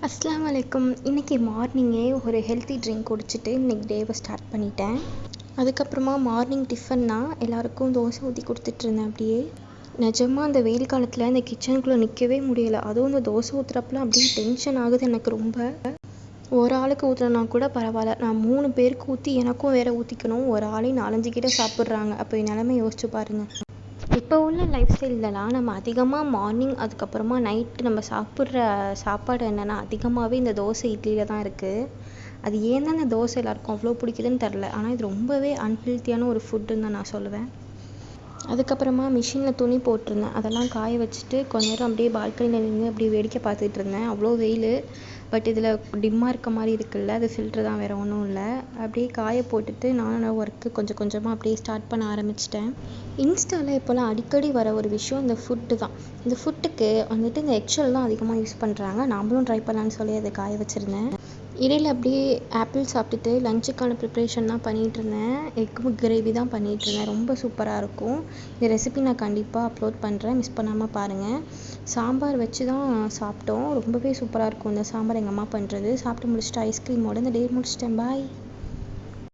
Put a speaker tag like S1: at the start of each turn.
S1: அஸ்ஸலாமு அலைக்கும். இன்றைக்கி மார்னிங்கே ஒரு ஹெல்த்தி ட்ரிங்க் குடிச்சிட்டு இன்றைக்கி டேவை ஸ்டார்ட் பண்ணிட்டேன். அதுக்கப்புறமா மார்னிங் டிஃபன்னா எல்லாருக்கும் தோசை ஊற்றி கொடுத்துட்ருந்தேன். அப்படியே நிஜமாக அந்த வெயில் காலத்தில் இந்த கிச்சனுக்குள்ளே நிற்கவே முடியலை. அதுவும் இந்த தோசை ஊற்றுறப்பலாம் அப்படியே டென்ஷன் ஆகுது எனக்கு ரொம்ப. ஒரு ஆளுக்கு ஊற்றுனா கூட பரவாயில்ல, நான் 3 பேருக்கு ஊற்றி எனக்கும் வேறு ஊற்றிக்கணும். ஒரு ஆளே 4-5 கிட்ட சாப்பிட்றாங்க. அப்போ என் நிலைமை யோசிச்சு பாருங்கள். இப்போ உள்ள லைஃப் ஸ்டைல்லலாம் நம்ம அதிகமாக மார்னிங் அதுக்கப்புறமா நைட்டு நம்ம சாப்பிட்ற சாப்பாடு என்னென்னா அதிகமாகவே இந்த தோசை இட்லியில் தான் இருக்குது. அது ஏன் தான் இந்த தோசை எல்லாருக்கும் அவ்வளோ பிடிக்குதுன்னு தெரில. ஆனால் இது ரொம்பவே அன்ஹெல்த்தியான ஒரு ஃபுட்டுன்னு தான் நான் சொல்லுவேன். அதுக்கப்புறமா மிஷினில் துணி போட்டிருந்தேன். அதெல்லாம் காய வச்சுட்டு கொஞ்ச நேரம் அப்படியே பால்கனியில் நின்று அப்படியே வேடிக்கை பார்த்துட்டு இருந்தேன். அவ்வளோ வெயில். பட் இதில் டிம்மாக இருக்க மாதிரி இருக்குல்ல, அது ஃபில்ட்ரு தான், வேறு ஒன்றும் இல்லை. அப்படியே காய போட்டுட்டு நானும் ஒர்க்கு கொஞ்சம் கொஞ்சமாக அப்படியே ஸ்டார்ட் பண்ண ஆரம்பிச்சிட்டேன். இன்ஸ்டாவில் இப்போலாம் அடிக்கடி வர ஒரு விஷயம் இந்த ஃபுட்டு தான். இந்த ஃபுட்டுக்கு வந்துட்டு இந்த எக்ஷல் தான் அதிகமாக யூஸ் பண்ணுறாங்க. நாமளும் ட்ரை பண்ணலான்னு சொல்லி அதை காய வச்சுருந்தேன். இடையில் அப்படியே ஆப்பிள் சாப்பிட்டுட்டு லஞ்சுக்கான ப்ரிப்ரேஷன் தான் பண்ணிகிட்ருந்தேன். எக் கிரேவி தான் பண்ணிகிட்ருந்தேன். ரொம்ப சூப்பராக இருக்கும். இந்த ரெசிபி நான் கண்டிப்பாக அப்லோட் பண்ணுறேன், மிஸ் பண்ணாமல் பாருங்கள். சாம்பார் வச்சு தான் சாப்பிட்டோம். ரொம்பவே சூப்பராக இருக்கும் இந்த சாம்பார் எங்கள் அம்மா பண்ணுறது. சாப்பிட்டு முடிச்சுட்டு ஐஸ்கிரீமோட இந்த டே முடிச்சிட்டேன். பாய்.